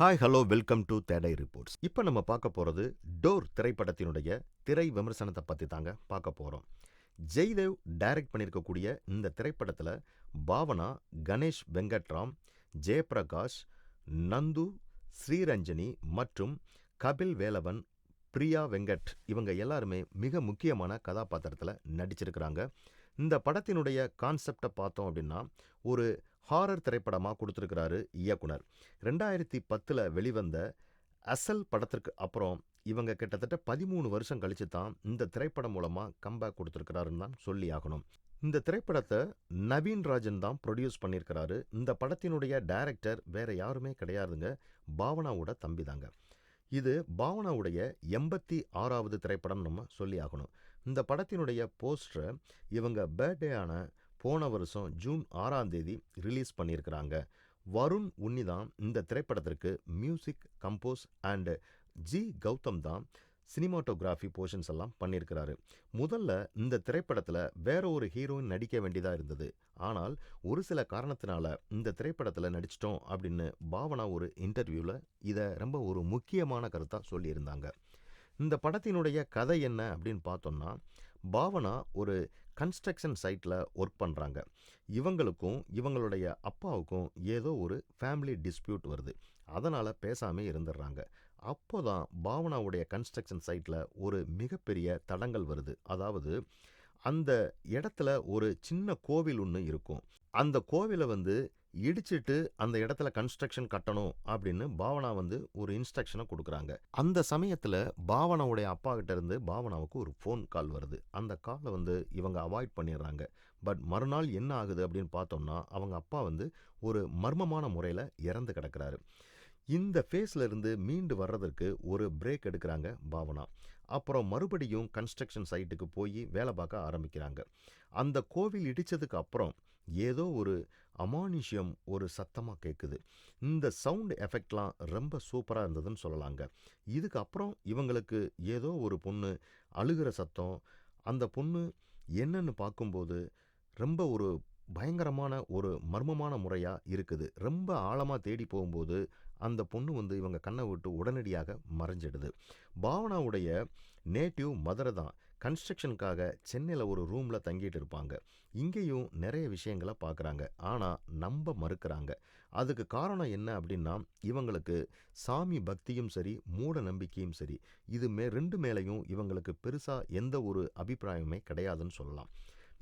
Hi hello welcome to today reports. இப்போ நம்ம பார்க்க போகிறது டோர் திரைப்படத்தினுடைய திரை விமர்சனத்தை பற்றி தாங்க பார்க்க போகிறோம். ஜெய்தேவ் டைரக்ட் பண்ணியிருக்கக்கூடிய இந்த திரைப்படத்தில் பாவனா, கணேஷ் வெங்கட்ராம், ஜெயபிரகாஷ், நந்து, ஸ்ரீரஞ்சனி மற்றும் கபில் வேலவன், பிரியா வெங்கட் இவங்க எல்லாருமே மிக முக்கியமான கதாபாத்திரத்தில் நடிச்சிருக்கிறாங்க. இந்த படத்தினுடைய கான்செப்டை பார்த்தோம் அப்படின்னா ஒரு ஹாரர் திரைப்படமாக கொடுத்துருக்கிறாரு இயக்குனர். 2010 வெளிவந்த அசல் படத்திற்கு அப்புறம் இவங்க கிட்டத்தட்ட 13 வருஷம் கழிச்சு தான் இந்த திரைப்படம் மூலமாக கம்பேக் கொடுத்துருக்கிறாருன்னு தான் சொல்லி ஆகணும். இந்த திரைப்படத்தை நவீன் ராஜன் தான் ப்ரொடியூஸ் பண்ணியிருக்கிறாரு. இந்த படத்தினுடைய டைரக்டர் வேற யாருமே கிடையாதுங்க, பாவனாவோட தம்பி தாங்க. இது பாவனாவுடைய 86வது திரைப்படம் நம்ம சொல்லி ஆகணும். இந்த படத்தினுடைய போஸ்டரை இவங்க பர்த்டே ஆன போன வருஷம் ஜூன் 6ஆம் தேதி ரிலீஸ் பண்ணியிருக்கிறாங்க. வருண் உன்னி தான் இந்த திரைப்படத்திற்கு music compose and G Gautham தான் சினிமாட்டோகிராஃபி போர்ஷன்ஸ் எல்லாம் பண்ணியிருக்கிறாரு. முதல்ல இந்த திரைப்படத்தில் வேற ஒரு ஹீரோயின் நடிக்க வேண்டியதாக இருந்தது. ஆனால் ஒரு சில காரணத்தினால இந்த திரைப்படத்தில் நடிச்சிட்டோம் அப்படின்னு பாவனா ஒரு இன்டர்வியூவில் இதை ரொம்ப ஒரு முக்கியமான கருத்தாக சொல்லியிருந்தாங்க. இந்த படத்தினுடைய கதை என்ன அப்படின்னு பார்த்தோம்னா, பாவனா ஒரு கன்ஸ்ட்ரக்ஷன் சைட்டில் ஒர்க் பண்ணுறாங்க. இவங்களுக்கும் இவங்களுடைய அப்பாவுக்கும் ஏதோ ஒரு ஃபேமிலி டிஸ்பியூட் வருது. அதனால் பேசாமல் இருந்துடுறாங்க. அப்போ தான் பாவனாவுடைய கன்ஸ்ட்ரக்ஷன் சைட்டில் ஒரு மிகப்பெரிய தடங்கல் வருது. அதாவது அந்த இடத்துல ஒரு சின்ன கோவில் ஒன்று இருக்கும். அந்த கோவிலை இடிச்சிட்டு அந்த இடத்துல கன்ஸ்ட்ரக்ஷன் கட்டணும் அப்படின்னு பாவனா ஒரு இன்ஸ்ட்ரக்ஷனை கொடுக்குறாங்க. அந்த சமயத்தில் பாவனாவுடைய அப்பா கிட்ட இருந்து பாவனாவுக்கு ஒரு ஃபோன் கால் வருது. அந்த காலை இவங்க அவாய்ட் பண்ணிடுறாங்க. பட் மறுநாள் என்ன ஆகுது அப்படின்னு பார்த்தோம்னா, அவங்க அப்பா ஒரு மர்மமான முறையில் இறந்து கிடக்கிறாரு. இந்த ஃபேஸில் இருந்து மீண்டு வர்றதற்கு ஒரு பிரேக் எடுக்கிறாங்க பாவனா. அப்புறம் மறுபடியும் கன்ஸ்ட்ரக்ஷன் சைட்டுக்கு போய் வேலை பார்க்க ஆரம்பிக்கிறாங்க. அந்த கோவில் இடித்ததுக்கு அப்புறம் ஏதோ ஒரு அமானுஷ்யம் ஒரு சத்தமாக கேட்குது. இந்த சவுண்ட் எஃபெக்ட்லாம் ரொம்ப சூப்பராக இருந்ததுன்னு சொல்லலாங்க. இதுக்கப்புறம் இவங்களுக்கு ஏதோ ஒரு பொண்ணு அழுகிற சத்தம், அந்த பொண்ணு என்னன்னு பார்க்கும்போது ரொம்ப ஒரு பயங்கரமான ஒரு மர்மமான முறையாக இருக்குது. ரொம்ப ஆழமாக தேடி போகும்போது அந்த பொண்ணு இவங்க கண்ணை விட்டு உடனடியாக மறைஞ்சிடுது. பாவனாவுடைய நேட்டிவ் மதுரை தான். கன்ஸ்ட்ரக்ஷனுக்காக சென்னையில் ஒரு ரூமில் தங்கிட்டு இருப்பாங்க. இங்கேயும் நிறைய விஷயங்களை பார்க்குறாங்க. ஆனால் நம்ப மறுக்கிறாங்க. அதுக்கு காரணம் என்ன அப்படின்னா, இவங்களுக்கு சாமி பக்தியும் சரி, மூட நம்பிக்கையும் சரி, இது ரெண்டு மேலேயும் இவங்களுக்கு பெருசாக எந்த ஒரு அபிப்பிராயமே கிடையாதுன்னு சொல்லலாம்.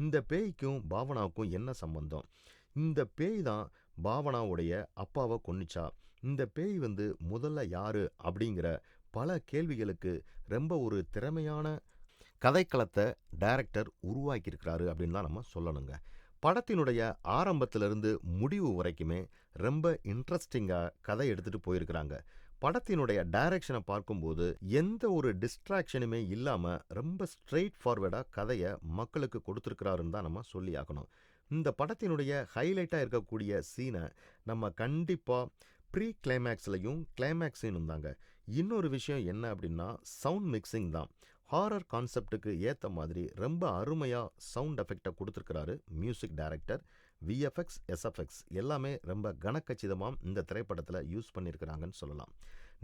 இந்த பேய்க்கும் பாவனாவுக்கும் என்ன சம்பந்தம்? இந்த பேய் தான் பாவனாவுடைய அப்பாவை கொன்னுச்சா? இந்த பேய் முதல்ல யாரு அப்படிங்கிற பல கேள்விகளுக்கு ரொம்ப ஒரு திறமையான கதைக்களத்தை டைரக்டர் உருவாக்கியிருக்கிறாரு அப்படின்னு தான் நம்ம சொல்லணுங்க. படத்தினுடைய ஆரம்பத்திலிருந்து முடிவு வரைக்குமே ரொம்ப இன்ட்ரெஸ்டிங்காக கதை எடுத்துகிட்டு போயிருக்கிறாங்க. படத்தினுடைய டைரக்ஷனை பார்க்கும்போது எந்த ஒரு டிஸ்ட்ராக்ஷனுமே இல்லாமல் ரொம்ப ஸ்ட்ரெயிட் ஃபார்வர்டாக கதையை மக்களுக்கு கொடுத்துருக்கிறாருன்னு தான் நம்ம சொல்லி ஆகணும். இந்த படத்தினுடைய ஹைலைட்டாக இருக்கக்கூடிய சீனை நம்ம கண்டிப்பாக ப்ரீ கிளைமேக்ஸ்லையும் கிளைமேக்ஸையும் தாங்க. இன்னொரு விஷயம் என்ன அப்படின்னா, சவுண்ட் மிக்சிங் தான். ஹாரர் கான்செப்டுக்கு ஏற்ற மாதிரி ரொம்ப அருமையாக சவுண்ட் எஃபெக்டை கொடுத்துருக்கிறாரு மியூசிக் டைரக்டர். விஎஃப்எக்ஸ், எஸ்எஃப்எக்ஸ் எல்லாமே ரொம்ப கனக்கச்சிதமாக இந்த திரைப்படத்தில் யூஸ் பண்ணியிருக்கிறாங்கன்னு சொல்லலாம்.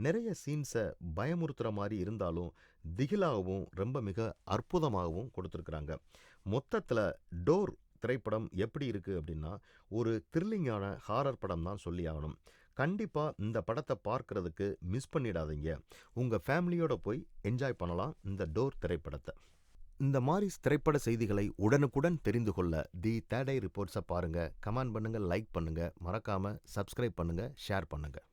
நிறைய சீன்ஸை பயமுறுத்துகிற மாதிரி இருந்தாலும் திகிலாகவும் ரொம்ப மிக அற்புதமாகவும் கொடுத்துருக்குறாங்க. மொத்தத்தில் டோர் திரைப்படம் எப்படி இருக்குது அப்படின்னா, ஒரு த்ரில்லிங்கான ஹாரர் படம் தான் சொல்லி ஆகணும். கண்டிப்பாக இந்த படத்தை பார்க்குறதுக்கு மிஸ் பண்ணிடாதீங்க. உங்கள் ஃபேமிலியோடு போய் என்ஜாய் பண்ணலாம் இந்த டோர் திரைப்படத்தை. இந்த மாதிரி திரைப்பட செய்திகளை உடனுக்குடன் தெரிந்து கொள்ள தி தேடை ரிப்போர்ட்ஸை பாருங்கள், கமெண்ட் பண்ணுங்கள், லைக் பண்ணுங்கள், மறக்காமல் சப்ஸ்கிரைப் பண்ணுங்கள், ஷேர் பண்ணுங்கள்.